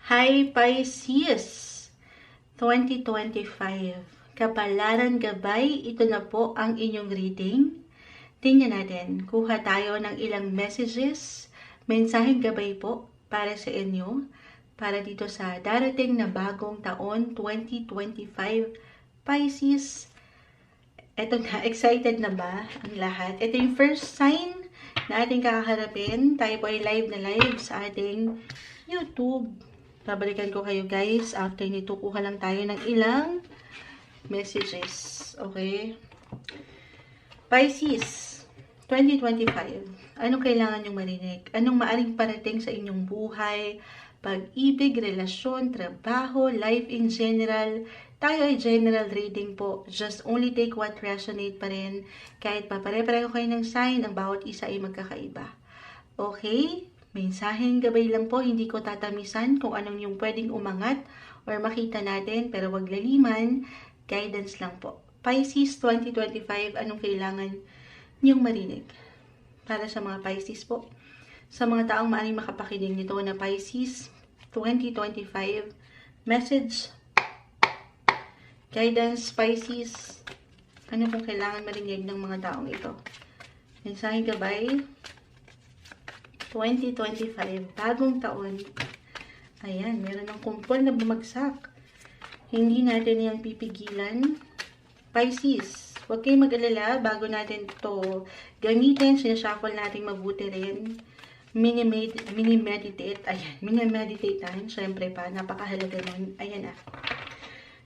Hi Pisces 2025. Kapalaran gabay, ito na po ang inyong reading. Tingnan natin, kuha tayo ng ilang messages, mensaheng gabay po para sa inyo, para dito sa darating na bagong taon 2025. Pisces, eto na, excited na ba ang lahat? Ito yung first sign na ating kakaharapin. Tayo po ay live na live sa ating YouTube. Babalikan ko kayo guys. After nito, kuha lang tayo ng ilang messages. Okay? Pisces, 2025. Anong kailangan nyong marinig? Anong maaring parating sa inyong buhay? Pag-ibig, relasyon, trabaho, life in general. Tayo ay general reading po. Just only take what resonate pa rin. Kahit pa pare-pareho kayo ng sign, ang bawat isa ay magkakaiba. Okay? Mensaheng gabay lang po, hindi ko tatamisan kung anong yung pwedeng umangat or makita natin, pero wag laliman, guidance lang po. Pisces 2025, anong kailangan niyong marinig? Para sa mga Pisces po, sa mga taong maaring makapakinig nito na Pisces 2025, message, guidance, Pisces, ano kung kailangan marinig ng mga taong ito? Mensaheng gabay 2025, bagong taon. Ayan, meron ng kumpol na bumagsak. Hindi natin yan pipigilan. Pisces, huwag kayong mag-alala bago natin to gamitin. Sinashuffle natin mabuti rin. Mini-meditate. Ayan, mini-meditatean. Siyempre pa, napakahalaga nun. Ayan na.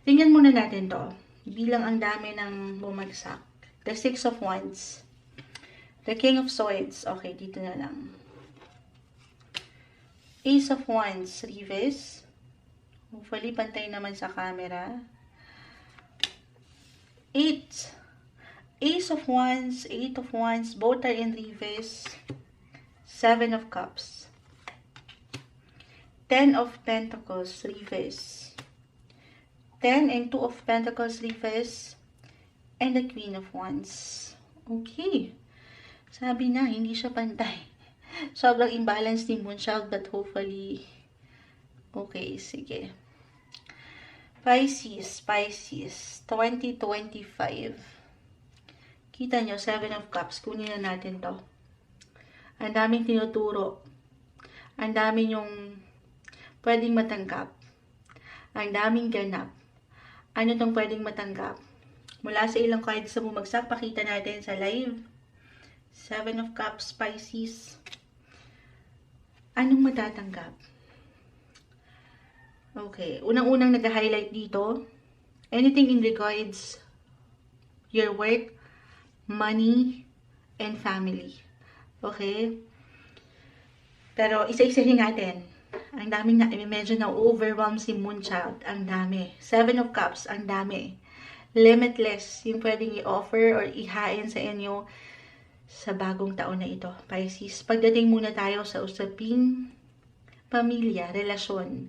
Tingnan muna natin to. Bilang ang dami ng bumagsak. The Six of Wands. The King of Swords. Okay, dito na lang. Ace of Wands, reverse. Hopefully, pantay naman sa camera. 8. Ace of Wands, 8 of Wands, both are in reverse. 7 of Cups. 10 of Pentacles, reverse. 10 and 2 of Pentacles, reverse. And the Queen of Wands. Okay. Sabi na, hindi siya pantay. Sobrang imbalance ni Moonchild, but hopefully, okay, sige. Pisces 2025. Kita nyo, 7 of Cups. Kunin na natin to. Ang daming tinuturo. Ang daming yung pwedeng matanggap. Ang daming ganap. Ano tong pwedeng matanggap? Mula sa ilang cards sa bumagsak, pakita natin sa live. 7 of Cups, Pisces. Anong matatanggap? Okay. Unang-unang nag-highlight dito. Anything in regards your work, money, and family. Okay? Pero isa-isahin natin. Ang daming medyo na-overwhelm si Moonchild. Ang dami. 7 of Cups, ang dami. Limitless yung pwedeng i-offer or ihain sa inyo sa bagong taon na ito, Pisces. Pagdating muna tayo sa usaping pamilya, relasyon.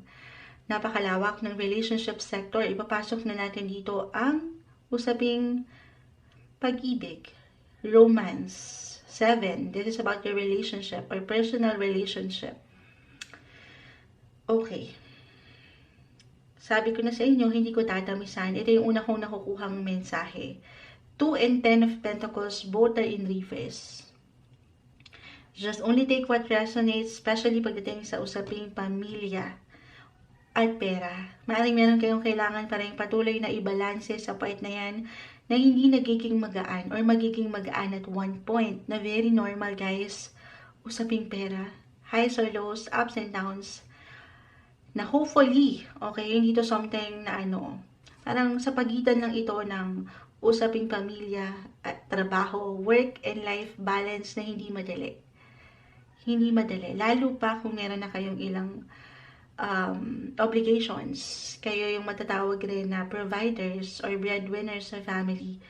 Napakalawak ng relationship sector. Ipapasok na natin dito ang usaping pag-ibig, romance. 7. This is about your relationship or personal relationship. Okay. Sabi ko na sa inyo, hindi ko tatamisan. Ito yung una kong nakukuhang mensahe. 2 and 10 of Pentacles, both are in reverse. Just only take what resonates, especially pagdating sa usaping pamilya at pera. Maaaring meron kayong kailangan pa rin patuloy na ibalanse sa part na yan na hindi nagiging magaan or magiging magaan at one point na very normal guys. Usaping pera, highs or lows, ups and downs, na hopefully, okay, hindi to something na parang sa pagitan lang ito ng usaping pamilya at trabaho, work and life balance na hindi madali. Hindi madali. Lalo pa kung meron na kayong ilang obligations. Kayo yung matatawag rin na providers or breadwinners sa family.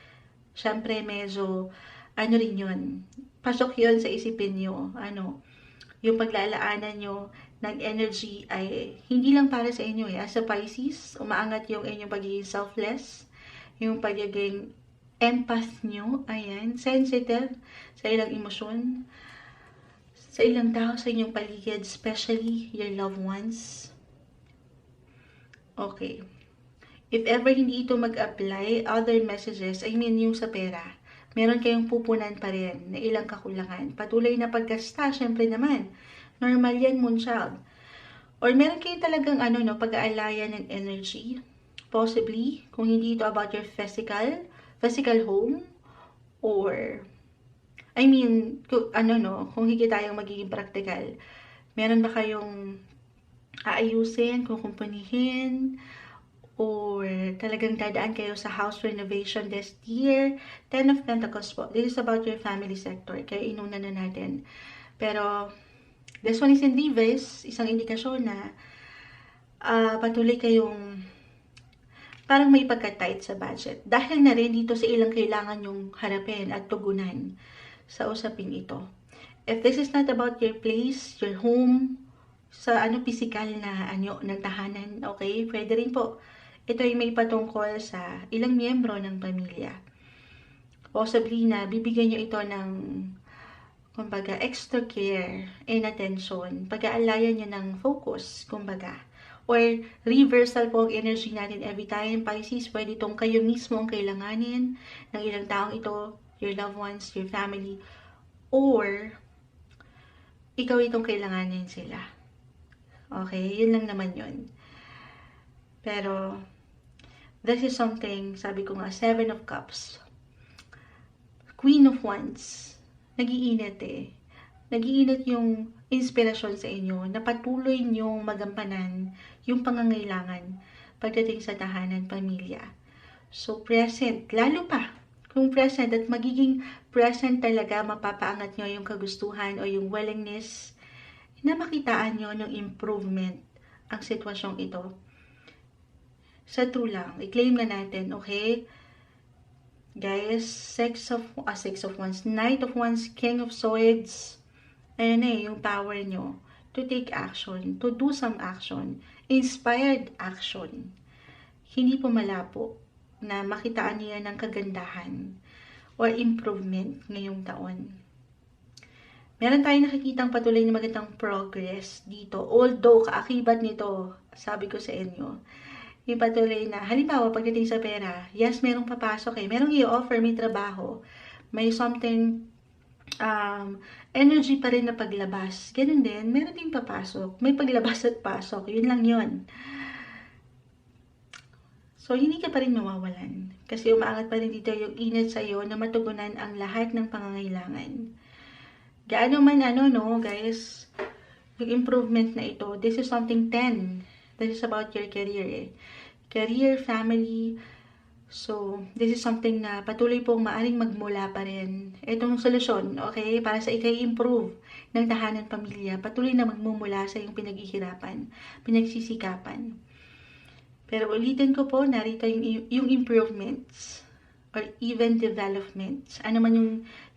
Siyempre, medyo, rin yun. Pasok yun sa isipin nyo. Yung paglalaanan nyo ng energy ay hindi lang para sa inyo eh. As a Pisces, umaangat yung inyong pagiging selfless, yung pagiging empath nyo, ayan, sensitive sa ilang emosyon, sa ilang tao sa inyong paligid, especially your loved ones. Okay. If ever hindi ito mag-apply, other messages, I mean yung sa pera, meron kayong pupunan pa rin na ilang kakulangan. Patuloy na paggasta, syempre naman. Normal yan, Moonchild. Or meron kayo talagang pag-aalayan ng energy. Possibly, kung hindi ito about your physical home, or, I mean, kung higit tayong magiging practical, meron ba kayong aayusin, kukumpunihin, or talagang dadaan kayo sa house renovation this year? Ten of Pentacles po. This is about your family sector. Kaya inuna na natin. Pero, this one is in reverse. Isang indikasyon na patuloy kayong parang may pagka-tight sa budget. Dahil na rin dito sa ilang kailangan yung harapin at tugunan sa usaping ito. If this is not about your place, your home, sa physical na ng tahanan, okay? Pwede rin po. Ito ay may patungkol sa ilang miyembro ng pamilya. Possibly na bibigyan nyo ito ng kumbaga extra care and attention. Pag-aalayan nyo ng focus, kumbaga. Or reversal po ang energy natin every time. Pisces, pwede itong kayo mismo ang kailanganin ng ilang taong ito, your loved ones, your family, or ikaw itong kailanganin sila. Okay, yun lang naman yun. Pero, this is something, sabi ko nga, 7 of Cups. Queen of Wands. Nag-iinit eh. Nag-iinit yung inspirasyon sa inyo na patuloy nyong magampanan yung pangangailangan pagdating sa tahanan, pamilya. So, present. Lalo pa, kung present at magiging present talaga, mapapaangat nyo yung kagustuhan o yung willingness na makitaan nyo ng improvement ang sitwasyong ito. Sa true lang, i-claim na natin, okay? Guys, Six of Wands, Knight of Wands, King of Swords. Ayan yung power nyo to take action, to do some action, inspired action. Hindi po malabo na makitaan niya ng kagandahan or improvement ngayong taon. Meron tayong nakikitang patuloy na magandang progress dito. Although, kaakibat nito, sabi ko sa inyo, yung patuloy na, halimbawa, pagdating sa pera, yes, merong papasok merong i-offer, may trabaho, may something, energy pa rin na paglabas. Ganun din, meron ding papasok, may paglabas at pasok, yun lang yun. So, hindi ka pa rin mawawalan. Kasi umaangat pa rin dito yung init sa'yo na matugunan ang lahat ng pangangailangan. Gaano man guys, yung improvement na ito, this is something 10. This is about your career Career, family. So, this is something na patuloy pong maaring magmula pa rin. Itong solusyon, okay, para sa ikay-improve ng tahanan, pamilya, patuloy na magmumula sa iyong pinaghihirapan, pinagsisikapan. Pero ulitin ko po, narito yung improvements or even developments. Ano man yung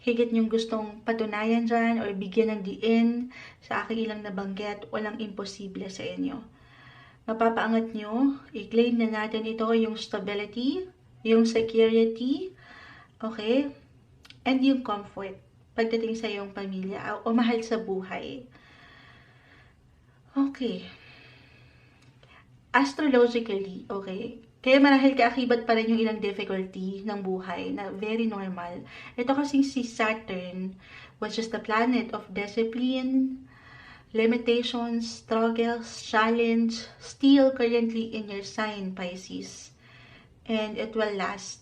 higit nyong gustong patunayan dyan or bigyan ng diin sa aking ilang nabanggit, walang imposible sa inyo. Mapapaangat nyo, i-claim na natin ito yung stability, yung security, okay, and yung comfort pagdating sa iyong pamilya o mahal sa buhay. Okay. Astrologically, okay, kaya marahil kaakibat pa rin yung ilang difficulty ng buhay na very normal. Ito kasing si Saturn, which is the planet of discipline, limitations, struggles, challenge, still currently in your sign, Pisces. And it will last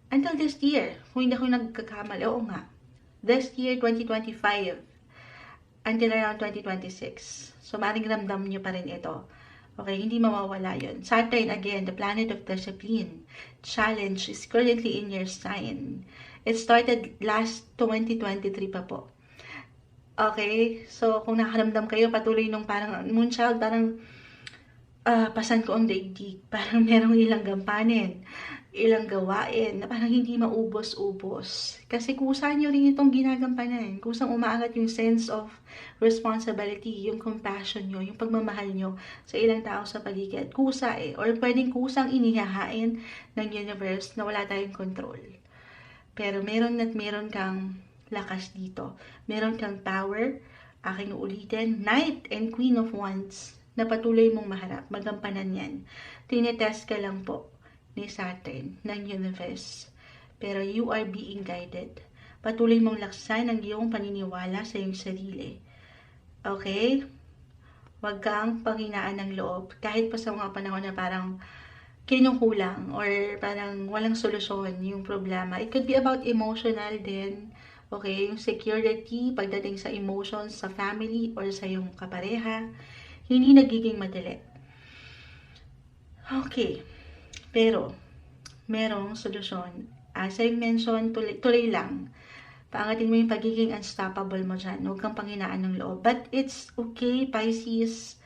until this year. Kung hindi ako nagkakamali, oo nga. This year, 2025, until around 2026. So, maring ramdam nyo pa rin ito. Okay, hindi mawawala yun. Saturn, again, the planet of discipline. Challenge is currently in your sign. It started last 2023 pa po. Okay, so kung nakaramdam kayo, patuloy nung parang Moonchild, parang pasan ko ang daigdig. Parang merong ilang gampanin, ilang gawain, na parang hindi maubos-ubos. Kasi kusa nyo rin itong ginagampanan. Kusang umaangat yung sense of responsibility, yung compassion nyo, yung pagmamahal nyo sa ilang tao sa paligid. Kusa or pwedeng kusang inihahain ng universe na wala tayong control. Pero meron at meron kang lakas dito. Meron kang power. Aking ulitin, Knight and Queen of Wands. na patuloy mong maharap. Magampanan yan. Tinetest ka lang po ni Saturn ng universe. Pero you are being guided. Patuloy mong laksan ang iyong paniniwala sa iyong sarili. Okay? Huwag kang panghinaan ng loob. Kahit pa sa mga panahon na parang kinukulang or parang walang solusyon yung problema. It could be about emotional din. Okay? Yung security pagdating sa emotions sa family or sa iyong kapareha. Hindi nagiging madali. Okay. Pero, merong solusyon. As I mentioned, tuloy lang. Paangatin mo yung pagiging unstoppable mo dyan. Huwag kang panghinaan ng loob. But it's okay, Pisces.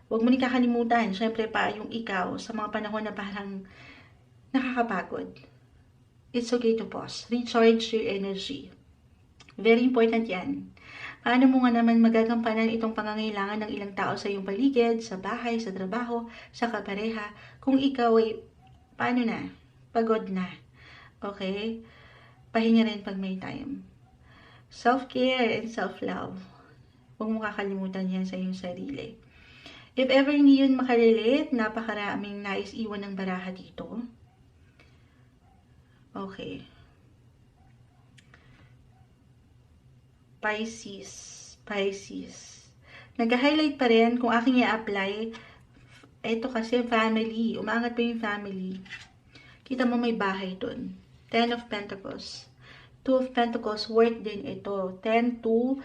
Huwag mo kakalimutan. Siyempre pa, yung ikaw, sa mga panahon na parang nakakapagod. It's okay to pause. Recharge your energy. Very important yan. Paano mo nga naman magagampanan itong pangangailangan ng ilang tao sa iyong paligid, sa bahay, sa trabaho, sa kapareha, kung ikaw ay, paano na? Pagod na. Okay? Pahinga rin pag may time. Self-care and self-love. Huwag mo kakalimutan yan sa iyong sarili. If ever hindi yun makarelate, napakaraming nais iwan ng baraha dito. Okay. Pisces. Nag-highlight pa rin kung aking i-apply. Ito kasi family. Umangat pa yung family. Kita mo may bahay dun. 10 of Pentacles. 2 of Pentacles, work din ito. 10 to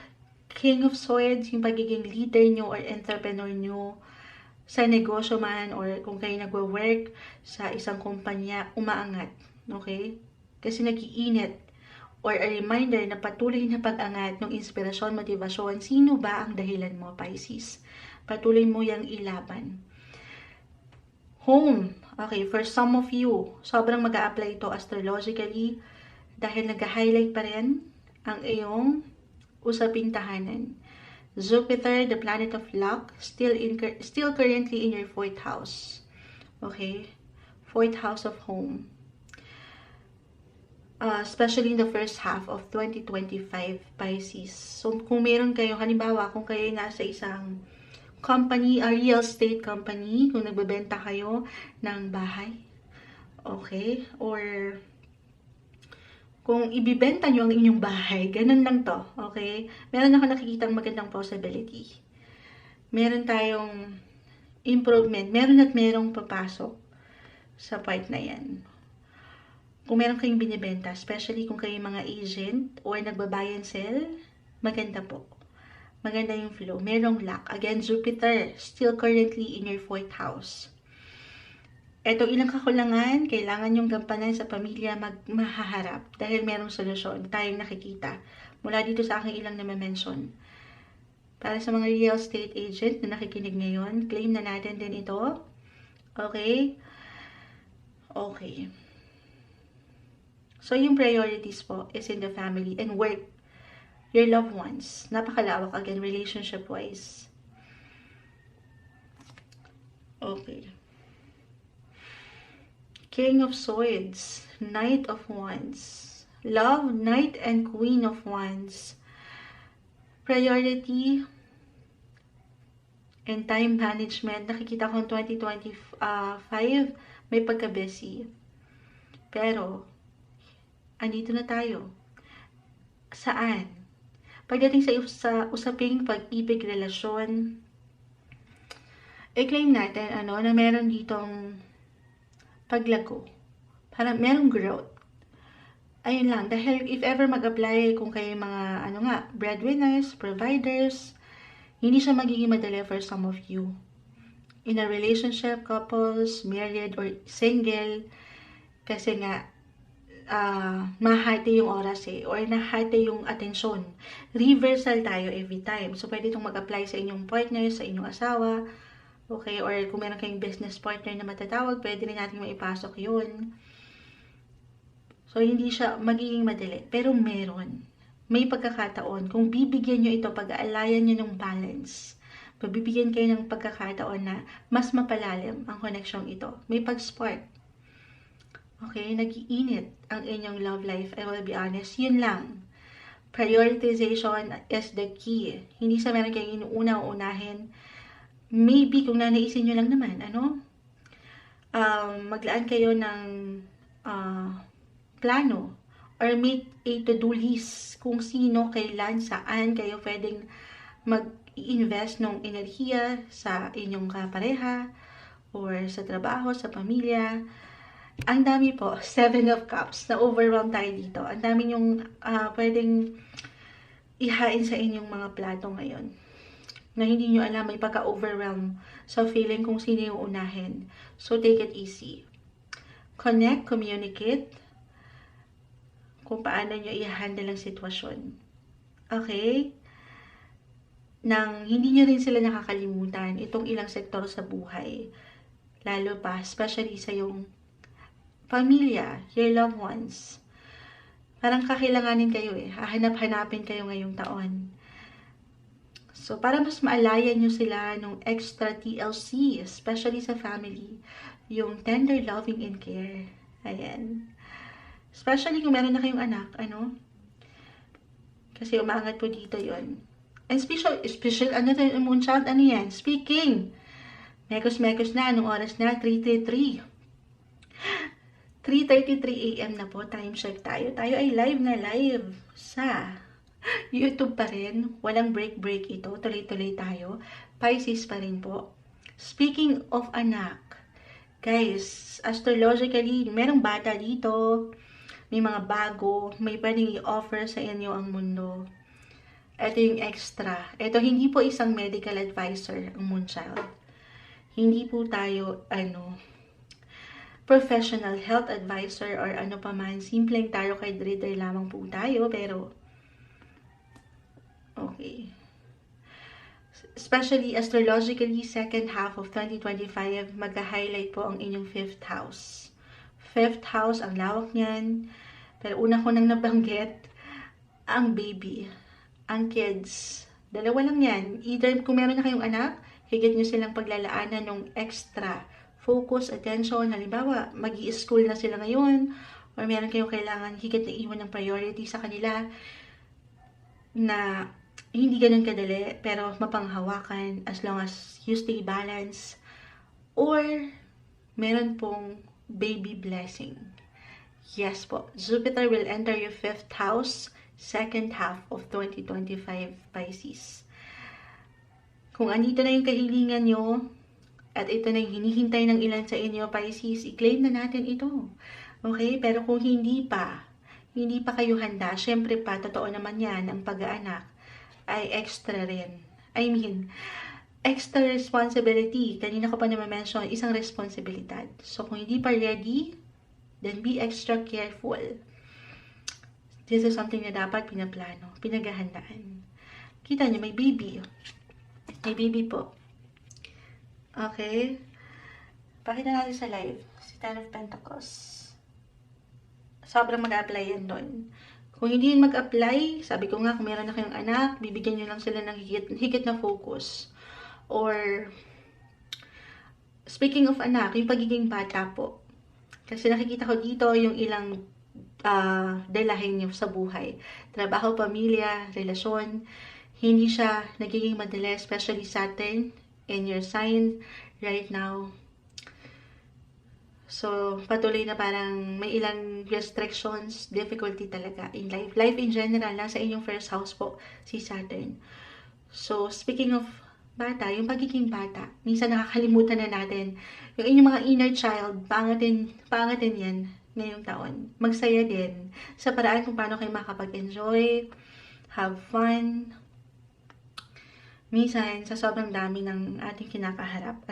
King of Swords, yung pagiging leader nyo or entrepreneur nyo sa negosyo man or kung kayo nagwo-work sa isang kumpanya, umaangat. Okay? Kasi nag-iinit or a reminder na patuloy na pag-angat ng inspirasyon, motivasyon. Sino ba ang dahilan mo, Pisces? Patuloy mo yung ilaban. Home. Okay, for some of you, sobrang mag-a-apply ito astrologically dahil nag-highlight pa rin ang iyong usaping tahanan. Jupiter, the planet of luck, still currently in your 4th house. Okay? 4th house of home. Especially in the first half of 2025, Pisces. So, kung meron kayo, halimbawa, kung kayo nasa isang company, a real estate company, kung nagbebenta kayo ng bahay, okay? Or kung ibibenta nyo ang inyong bahay, ganun lang to, okay? Meron ako nakikitang magandang possibility. Meron tayong improvement. Meron at merong papasok sa part na yan. Kung meron kayong binibenta, especially kung kayo mga agent or nagbabuy and sell, maganda po. Maganda yung flow. Merong luck. Again, Jupiter, still currently in your 4th house. Eto, ilang kakulangan, kailangan yung gampanan sa pamilya mahaharap dahil merong solusyon tayong nakikita. Mula dito sa aking ilang na-mention. Para sa mga real estate agent na nakikinig ngayon, claim na natin din ito. Okay? Okay. So, yung priorities po is in the family and work. Your loved ones. Napakalawak again, relationship-wise. Okay. King of Swords, Knight of Wands, Love, Knight and Queen of Wands, priority and time management. Nakikita ko 2025, may pagka-busy. Pero, andito na tayo. Saan? Pagdating sa usaping pag-ibig, relasyon, i-claim natin na meron ditong paglago. Parang merong growth. Ayun lang. Dahil if ever mag-apply kung kayo mga breadwinners, providers, hindi siya magiging madali for some of you. In a relationship, couples, married, or single, kasi nga, mahati yung oras or nahati yung atensyon. Reversal tayo every time. So, pwede itong mag-apply sa inyong partner, sa inyong asawa, okay, or kung meron kayong business partner na matatawag, pwede rin natin maipasok yun. So, hindi siya magiging madali. Pero meron. May pagkakataon. Kung bibigyan nyo ito, pag-aalayan nyo ng balance, pagbibigyan kayo ng pagkakataon na mas mapalalim ang connection ito. May pag-spark. Okay, nag-iinit ang inyong love life. I will be honest. Yun lang. Prioritization is the key. Hindi sa meron kayong inuuna o unahin. maybe kung nanaisin nyo lang naman, maglaan kayo ng plano or make a to-do list kung sino, kailan, saan kayo pwedeng mag-invest ng enerhiya sa inyong kapareha or sa trabaho, sa pamilya. Ang dami po, 7 of Cups, na overwhelm tayo dito. Ang dami yung pwedeng ihain sa inyong mga plato ngayon na hindi nyo alam, may pagka-overwhelm sa feeling kung sino yung unahin. So, take it easy. Connect, communicate, kung paano nyo i-handle ang sitwasyon. Okay? Nang hindi nyo rin sila nakakalimutan, itong ilang sektor sa buhay. Lalo pa, especially sa yung pamilya, your loved ones. Parang kakailanganin kayo hahanap-hanapin kayo ngayong taon. So, para mas maalayan nyo sila nung extra TLC, especially sa family, yung tender loving and care. Ayan. Especially kung meron na kayong anak, Kasi umaangat po dito yon. And special, moonchild, yan? Speaking. Mekos-mekos na, anong oras na? 3:33 AM na po, time check tayo. Tayo ay live na live sa YouTube pa rin. Walang break ito. Tuloy-tuloy tayo. Pisces pa rin po. Speaking of anak, guys, astrologically, merong bata dito. May mga bago. May pwedeng i-offer sa inyo ang mundo. Ito yung extra. Ito hindi po isang medical advisor ang moonchild. Hindi po tayo, professional health advisor or ano pa man. Simpleng tarot card reader lamang po tayo. Pero, okay. Especially astrologically, second half of 2025, magka-highlight po ang inyong 5th house. 5th house, ang lawak niyan. Pero una ko nang nabanggit, ang baby, ang kids. Dalawa lang yan. Either kung meron na kayong anak, higit nyo silang paglalaanan ng extra focus, attention. Halimbawa, mag-i-school na sila ngayon, or meron kayong kailangan higit na iwan ng priority sa kanila na hindi ganun kadali, pero mapanghawakan as long as you stay balanced. Or, meron pong baby blessing. Yes po, Jupiter will enter your 5th house, second half of 2025, Pisces. Kung andito na yung kahilingan nyo, at ito na yung hinihintay ng ilan sa inyo, Pisces, i-claim na natin ito. Okay? Pero kung hindi pa kayo handa, syempre pa, totoo naman yan, ang pag-aanak ay extra rin. I mean, extra responsibility. Kanina ko pa naman mention, isang responsibilidad. So, kung hindi pa ready, then be extra careful. This is something na dapat pinaplano, pinaghahandaan. Kita nyo, may baby. May baby po. Okay? Pakita natin sa live. Si Ten of Pentacles. Sobrang mag-apply yan doon. Kung hindi mag-apply, sabi ko nga, kung meron na kayong anak, bibigyan nyo lang sila ng higit na focus. Or, speaking of anak, yung pagiging bata po. Kasi nakikita ko dito yung ilang dalahin nyo sa buhay. Trabaho, pamilya, relasyon. Hindi siya nagiging madali, especially Saturn in your sign right now. So, patuloy na parang may ilang restrictions, difficulty talaga in life. Life in general, nasa inyong first house po, si Saturn. So, speaking of bata, yung pagiging bata, minsan nakakalimutan na natin. Yung inyong mga inner child, pangatin yan ngayong taon. Magsaya din sa paraan kung paano kayo makapag-enjoy, have fun. Minsan, sa sobrang dami ng ating kinakaharap,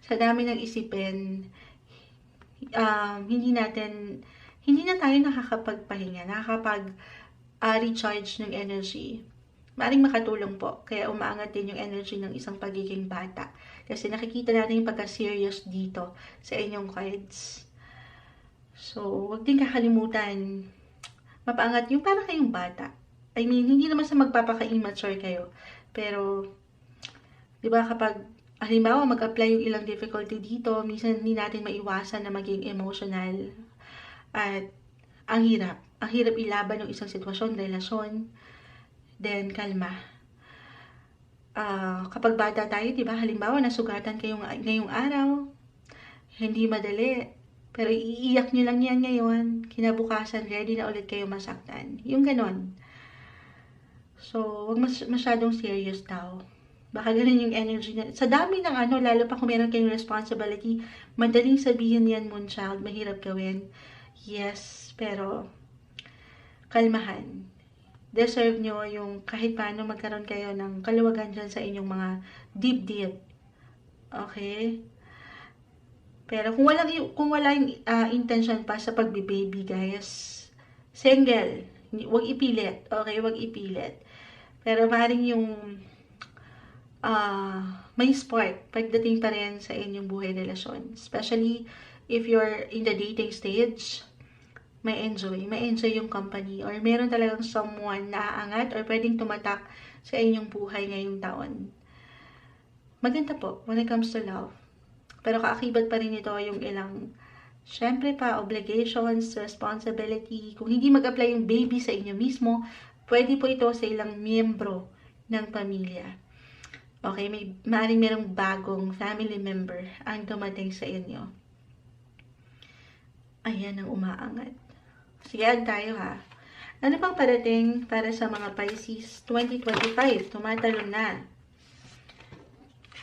sa dami ng isipin, hindi na tayo nakakapagpahinga, recharge ng energy. Maaaring makatulong po, kaya umaangat din yung energy ng isang pagiging bata. Kasi nakikita natin yung pagka-serious dito sa inyong cards. So, wag din kakalimutan, mapaangat yung para kayong bata. I mean, hindi naman sa magpapaka-immature kayo. Pero, di ba kapag, halimbawa, mag-apply yung ilang difficulty dito, minsan hindi natin maiwasan na maging emotional. At, ang hirap. Ang hirap ilaban ng isang sitwasyon, relasyon. Then, kalma. Kapag bata tayo, di ba, halimbawa, nasugatan kayo ngayong araw, hindi madali. Pero iiyak nyo lang yan ngayon, kinabukasan, ready na ulit kayo masaktan. Yung ganon. So, wag masyadong serious daw. Baka ganun yung energy na. Sa dami ng lalo pa kung meron kayong responsibility, madaling sabihin yan, Moonchild, mahirap gawin. Yes, pero kalmahan. Deserve nyo yung kahit paano magkaroon kayo ng kaluwagan dyan sa inyong mga deep. Okay? Pero kung wala yung intention pa sa pagbe-baby, guys, single, wag ipilit. Okay, wag ipilit. Pero maaaring yung may spark pagdating pa rin sa inyong buhay relasyon. Especially if you're in the dating stage, may enjoy yung company, or meron talagang someone na aangat or pwedeng tumatak sa inyong buhay ngayong taon. Maganda po when it comes to love. Pero kaakibat pa rin ito yung ilang, syempre pa, obligations, responsibility. Kung hindi mag-apply yung baby sa inyo mismo, pwede po ito sa ilang miyembro ng pamilya. Okay, maaaring merong bagong family member ang dumating sa inyo. Ayan ang umaangat. Sige, tayo ha. Ano pang parating para sa mga Pisces 2025? Tumatalon na.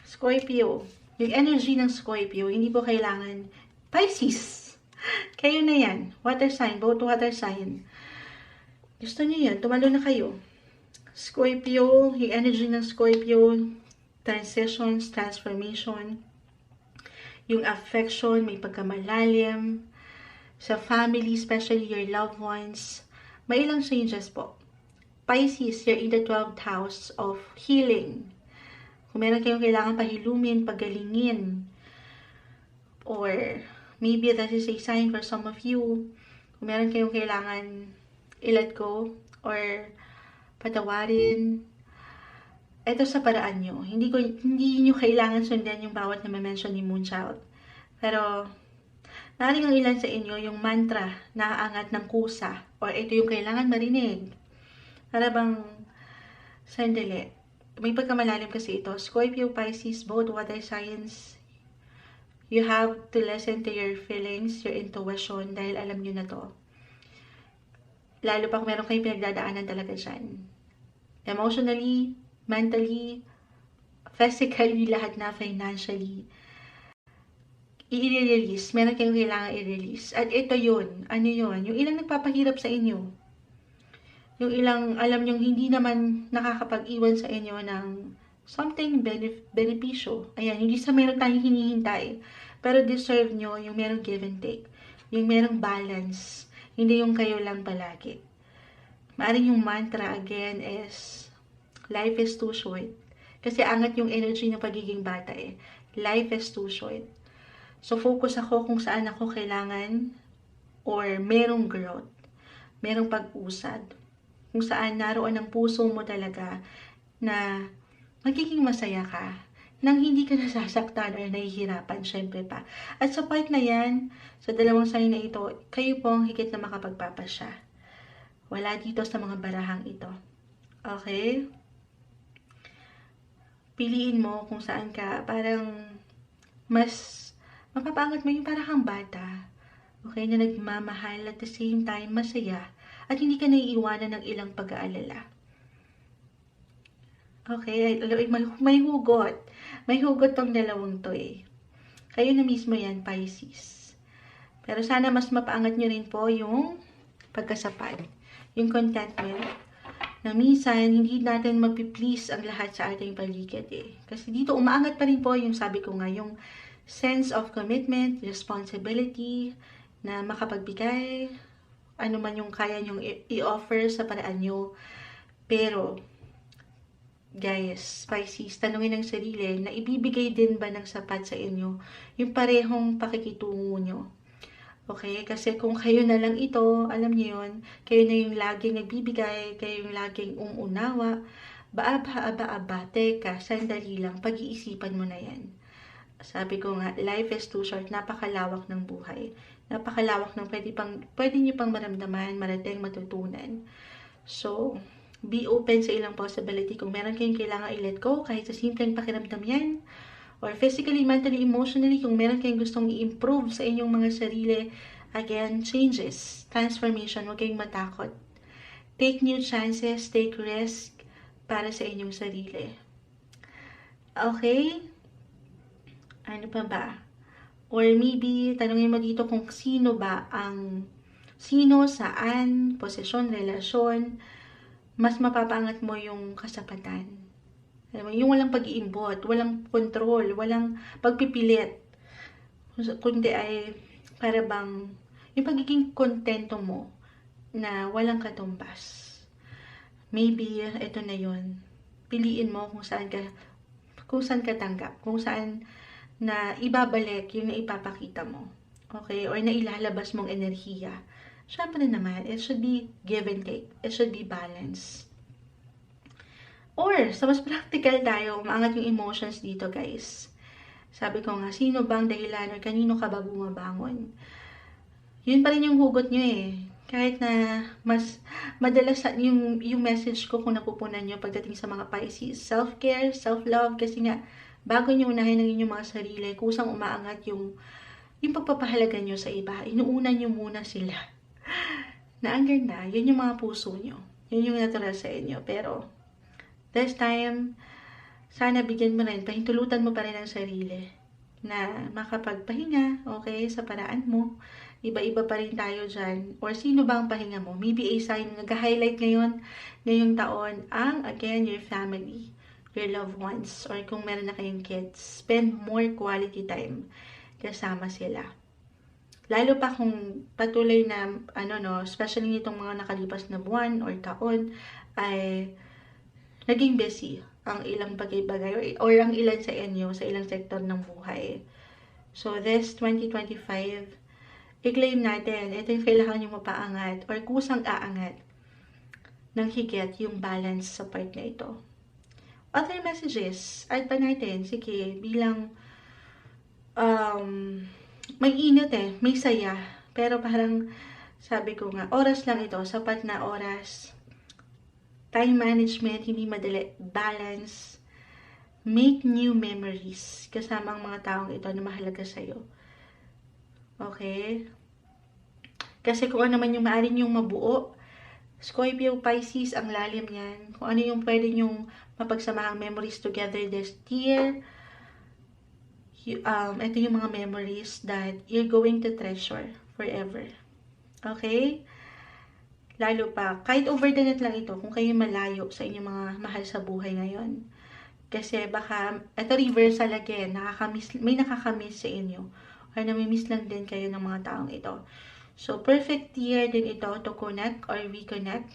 Scorpio. Yung energy ng Scorpio, hindi po kailangan Pisces. Kayo na yan. Water sign, both water sign. Gusto niyo yan, tumalon na kayo. Scorpio, yung energy ng Scorpio, transitions, transformation, yung affection, may pagkamalalim, sa family, especially your loved ones, may ilang changes po. Pisces, you're in the 12th house of healing. Kung meron kayong kailangan pahilumin, pagalingin, or maybe that is a sign for some of you, kung meron kayong kailangan i-let go, or patawarin, ito sa paraan nyo. Hindi nyo kailangan sundan yung bawat na ma-mention ni Moonchild. Pero, naring ang ilan sa inyo yung mantra na aangat ng kusa, or ito yung kailangan marinig. Para bang, sandali, may pagkamalalim kasi ito. Scorpio, Pisces, both water signs, you have to listen to your feelings, your intuition, dahil alam nyo na to. Lalo pa kung meron kayong pinagdadaanan talaga dyan. Emotionally, mentally, physically, lahat na, financially, i-release. Meron kayong kailangan i-release. At ito yun. Ano yun? Yung ilang nagpapahirap sa inyo. Yung ilang, alam nyong hindi naman nakakapag-iwan sa inyo ng something benepisyo. Ayan, hindi sa meron tayong hinihintay. Pero deserve nyo yung merong give and take. Yung merong balance. Hindi yung kayo lang palagi. Maaring yung mantra again is, life is too short. Kasi angat yung energy ng pagiging bata eh. Life is too short. So, focus ako kung saan ako kailangan or merong growth, merong pag-usad. Kung saan naroon ang puso mo talaga na magiging masaya ka nang hindi ka nasasaktan or nahihirapan, syempre pa. At sa part na yan, sa dalawang sign na ito, kayo po ang higit na makapagpapasya. Wala dito sa mga barahang ito. Okay? Piliin mo kung saan ka parang mas mapapangat mo yung parang kang bata. Okay, na nagmamahal at the same time masaya at hindi ka naiiwanan ng ilang pag-aalala. Okay, may hugot. May hugot tong dalawang to eh. Kayo na mismo yan, Pisces. Pero sana mas mapaangat nyo rin po yung pagkasapat. Yung contentment. Na minsan, hindi natin mapiplease ang lahat sa ating paligid eh. Kasi dito, umaangat pa rin po yung sabi ko nga, yung sense of commitment, responsibility, na makapagbigay, ano man yung kaya nyong i-offer sa paraan nyo. Pero, guys, Pisces, tanungin ng sarili, na ibibigay din ba ng sapat sa inyo yung parehong pakikitungo nyo? Okay? Kasi kung kayo na lang ito, alam niyo yun, kayo na yung laging nagbibigay, kayo yung laging umunawa, teka, sandali lang, pag-iisipan mo na yan. Sabi ko nga, life is too short, napakalawak ng buhay. Napakalawak ng pwede nyo pang maramdaman, marating, matutunan. So, Be open sa ilang possibility. Kung meron kayong kailangan i-let go, kahit sa simpleng pakiramdam yan, or physically, mentally, emotionally, kung meron kayong gustong i-improve sa inyong mga sarili, again, changes, transformation, huwag kayong matakot. Take new chances, take risk para sa inyong sarili. Okay? Ano pa ba? Or maybe, tanongin mo dito kung sino, saan, posisyon, relasyon, mas mapapaangat mo yung kasapatan. Yung walang pag-iimbot, walang control, walang pagpipilit. Kundi ay para bang yung pagiging kontento mo na walang katumbas. Maybe, ito na yun. Piliin mo kung saan ka tanggap, kung saan na ibabalik yung naipapakita mo. Okay? Or na ilalabas mong enerhiya. Siyempre naman, it should be give and take. It should be balance. Or, sa mas practical tayo, umaangat yung emotions dito, guys. Sabi ko nga, sino bang dahilan or kanino ka ba bumabangon? Yun pa rin yung hugot nyo eh. Kahit na mas madalas yung message ko kung napupunan nyo pagdating sa mga Pisces. Self-care, self-love, kasi nga, bago nyo unahin ng inyong mga sarili, kusang umaangat yung pagpapahalaga nyo sa iba. Inuuna nyo muna sila. Na ang ganda, yun yung mga puso nyo. Yun yung natural sa inyo. Pero, this time, sana bigyan mo rin, pahintulutan mo pa rin ang sarili na makapagpahinga, okay, sa paraan mo. Iba-iba pa rin tayo dyan. Or sino ba ang pahinga mo? Maybe a sign, nag-highlight ngayong taon, again, your family, your loved ones, or kung meron na kayong kids, spend more quality time kasama sila. Lalo pa kung patuloy na, especially nitong mga nakalipas na buwan or taon, ay naging busy ang ilang bagay-bagay or ang ilan sa inyo, sa ilang sektor ng buhay. So, this 2025, i-claim natin, ito yung kailangan nyo mapaangat or kusang aangat ng higit yung balance sa part na ito. Other messages, add pa natin, sige, bilang may init may saya, pero parang sabi ko nga, oras lang ito, sapat na oras. Time management, hindi madali, balance, make new memories kasama ang mga taong ito na mahalaga sa'yo. Okay? Kasi kung ano man yung maaari nyong mabuo, Scorpio, Pisces, ang lalim yan. Kung ano yung pwede nyong mapagsamahang memories together this year, ito yung mga memories that you're going to treasure forever. Okay? Lalo pa, kahit over the net lang ito, kung kayo malayo sa inyong mga mahal sa buhay ngayon. Kasi baka, ito reversal again, may nakakamiss sa inyo. Or namimiss lang din kayo ng mga taong ito. So, perfect year din ito to connect or reconnect.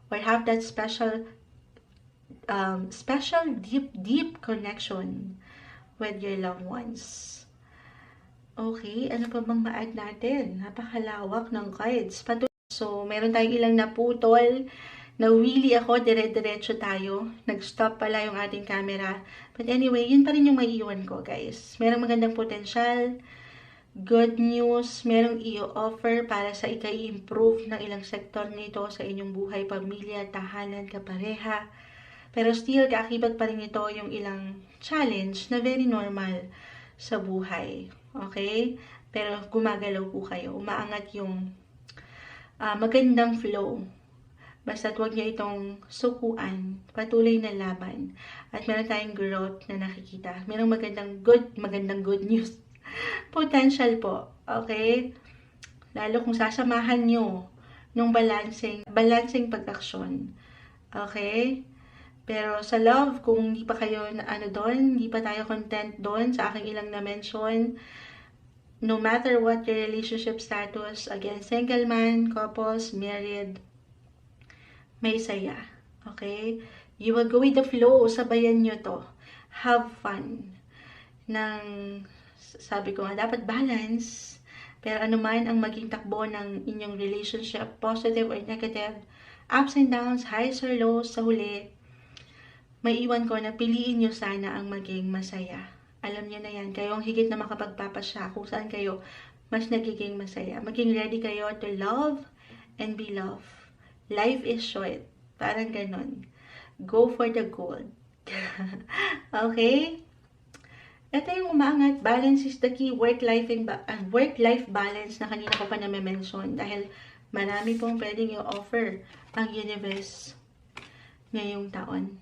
Or have that special deep connection with your loved ones. Okay, ano pa bang ma-add natin? Napakalawak ng cards. So, meron tayong ilang naputol. Nawili ako, dire-diretso tayo. Nag-stop pala yung ating camera. But anyway, yun pa rin yung maiiwan ko, guys. Merong magandang potensyal, good news, merong i-offer para sa i-improve ng ilang sektor nito sa inyong buhay, pamilya, tahanan, kapareha. Pero still, kaakibat pa rin ito yung ilang challenge na very normal sa buhay. Okay? Pero gumagalaw po kayo. Umaangat yung magandang flow. Basta't huwag niyo itong sukuan, patuloy na laban. At meron tayong growth na nakikita. Merong magandang good news. Potential po. Okay? Lalo kung sasamahan nyo nung balancing pag-aksyon. Okay? Pero sa love, kung hindi pa kayo hindi pa tayo content doon sa aking ilang na-mention, no matter what your relationship status, again, single man, couples, married, may saya. Okay? You will go with the flow. Sabayan nyo to. Have fun. Sabi ko nga, dapat balance. Pero anuman ang maging takbo ng inyong relationship, positive or negative, ups and downs, highs or lows, sa huli, may iwan ko na piliin nyo sana ang maging masaya. Alam nyo na yan, kayo ang higit na makapagpapasya kung saan kayo mas nagiging masaya. Maging ready kayo to love and be loved. Life is short. Parang ganon. Go for the gold. Okay? Ito yung umaangat. Balance is the key. Work-life balance na kanina ko pa na-mention. Dahil marami pong pwedeng i-offer ang universe ngayong taon.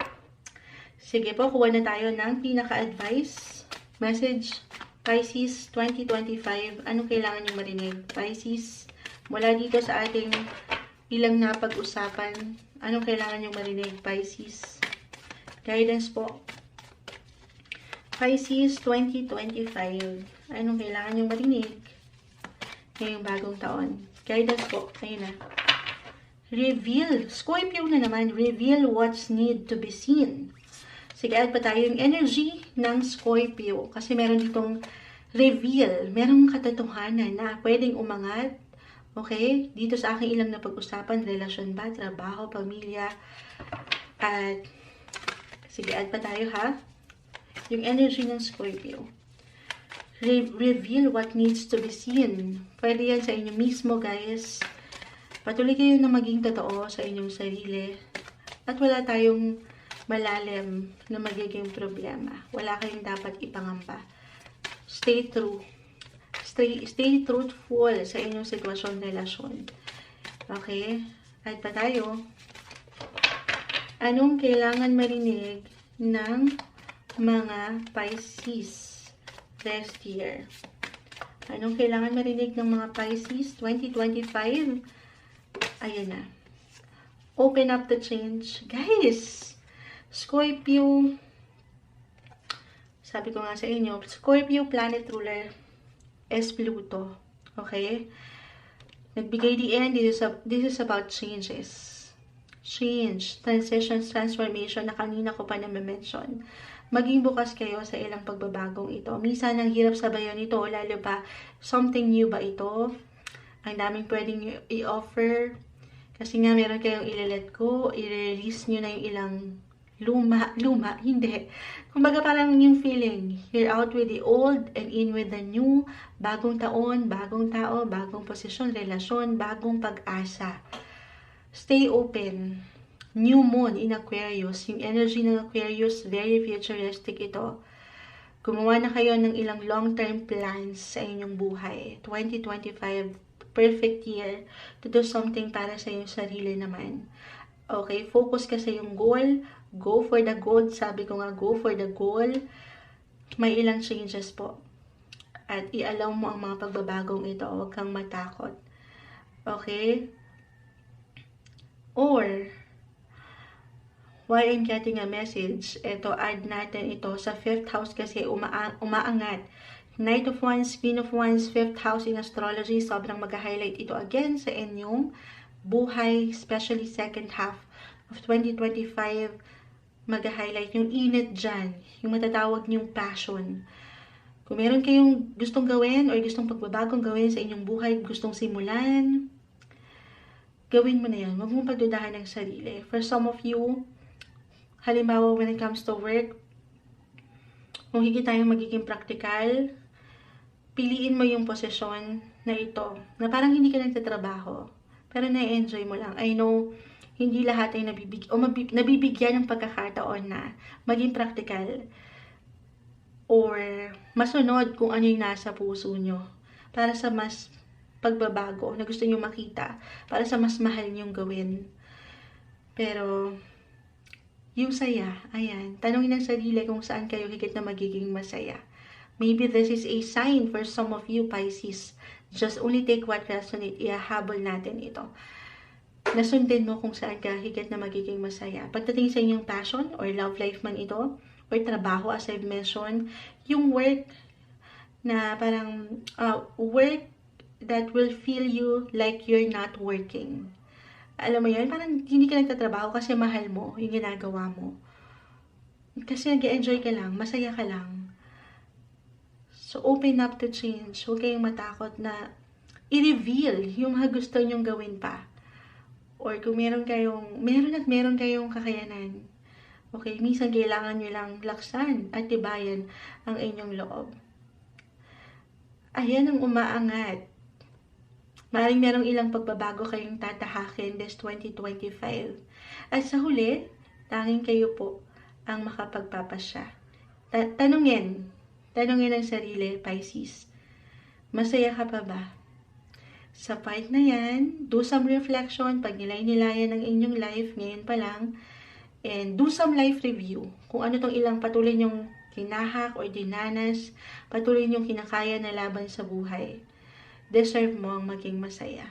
Sige po, kuha na tayo ng pinaka-advice. Message, Pisces 2025. Anong kailangan nyo marinig? Pisces, mula dito sa ating ilang napag-usapan, anong kailangan nyo marinig? Pisces, guidance po. Pisces 2025. Anong kailangan nyo marinig ngayong bagong taon? Guidance po. Ayun na. Reveal. Scorpio na naman. Reveal what's need to be seen. Sige, add pa tayo yung energy ng Scorpio. Kasi meron ditong reveal. Merong katotohanan na pwedeng umangat. Okay? Dito sa aking ilang na pag-usapan, relasyon ba, trabaho, pamilya. At, sige, add pa tayo ha. Yung energy ng Scorpio. Reveal what needs to be seen. Pwede yan sa inyo mismo, guys. Patuloy kayo na maging totoo sa inyong sarili. At wala tayong malalim na magiging problema. Wala kayong dapat ipangamba. Stay true. Stay truthful sa inyong sitwasyon, relasyon. Okay? At pa tayo. Anong kailangan marinig ng mga Pisces this year? Anong kailangan marinig ng mga Pisces 2025? Ayan na. Open up to change. Guys, Scorpio, sabi ko nga sa inyo, Scorpio planet ruler is Pluto. Okay? Nagbigay the end. This is about changes. Change, transitions, transformation na kanina ko pa na-mention. Maging bukas kayo sa ilang pagbabagong ito. Minsan, ang hirap sabayan ito, lalo pa, something new ba ito? Ang daming pwedeng i-offer. Kasi nga, meron kayong i-let go, i-release nyo na yung ilang luma, hindi. Kumbaga parang yung feeling, you're out with the old and in with the new, bagong taon, bagong tao, bagong posisyon, relasyon, bagong pag-asa. Stay open. New moon in Aquarius. Yung energy ng Aquarius, very futuristic ito. Gumawa na kayo ng ilang long-term plans sa inyong buhay. 2025, perfect year to do something para sa iyong sarili naman. Okay, focus ka sa iyong goal. Go for the gold. Sabi ko nga, go for the goal. May ilang changes po. At i-allow mo ang mga pagbabagong ito. Huwag kang matakot. Okay? Or, why I'm getting a message, ito, add natin ito sa 5th house kasi umaangat. Knight of Wands, Queen of Wands, 5th house in astrology, sobrang mag-highlight ito again sa inyong buhay, especially second half of 2025, mag-highlight yung init dyan, yung matatawag niyong passion. Kung meron kayong gustong gawin or gustong pagbabagong gawin sa inyong buhay, gustong simulan, gawin mo na yan. Huwag mong pagdudahan ng sarili. For some of you, halimbawa when it comes to work, kung higit tayong magiging practical, piliin mo yung posisyon na ito, na parang hindi ka nagtatrabaho, pero na-enjoy mo lang. I know, hindi lahat ay nabibigyan ng pagkakataon na maging practical or masunod kung ano yung nasa puso nyo para sa mas pagbabago na gusto nyo makita, para sa mas mahal nyong gawin. Pero, yung saya, ayan, tanongin ng sarili kung saan kayo higit na magiging masaya. Maybe this is a sign for some of you, Pisces. Just only take what resonate. Ihahabol natin ito. Nasundin mo kung saan ka higit na magiging masaya. Pagdating sa inyong passion or love life man ito, or trabaho as I've mentioned, yung work na parang work that will feel you like you're not working. Alam mo yun, parang hindi ka nagtatrabaho kasi mahal mo yung ginagawa mo. Kasi nag-enjoy ka lang, masaya ka lang. So, open up to change. Huwag kayong matakot na i-reveal yung gusto nyong gawin pa. Or kung meron kayong kakayanan. Okay, minsan kailangan nyo lang laksan at tibayan ang inyong loob. Ayan ang umaangat. Maaaring merong ilang pagbabago kayong tatahakin this 2025. At sa huli, tanging kayo po ang makapagpapasya. Tanungin ang sarili, Pisces. Masaya ka pa ba? Sa part na yan, do some reflection, pag nilay-nilayan ng inyong life ngayon pa lang, and do some life review. Kung ano tong ilang patuloy nyong kinahak or dinanas, patuloy nyong kinakaya na laban sa buhay. Deserve mo ang maging masaya.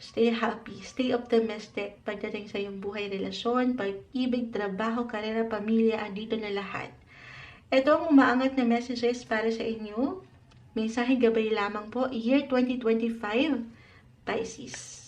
Stay happy, stay optimistic pagdating sa iyong buhay, relasyon, pag-ibig, trabaho, karera, pamilya, andito na lahat. Ito ang umaangat na messages para sa inyo. Mensaheng gabay lamang po, year 2025, Pisces.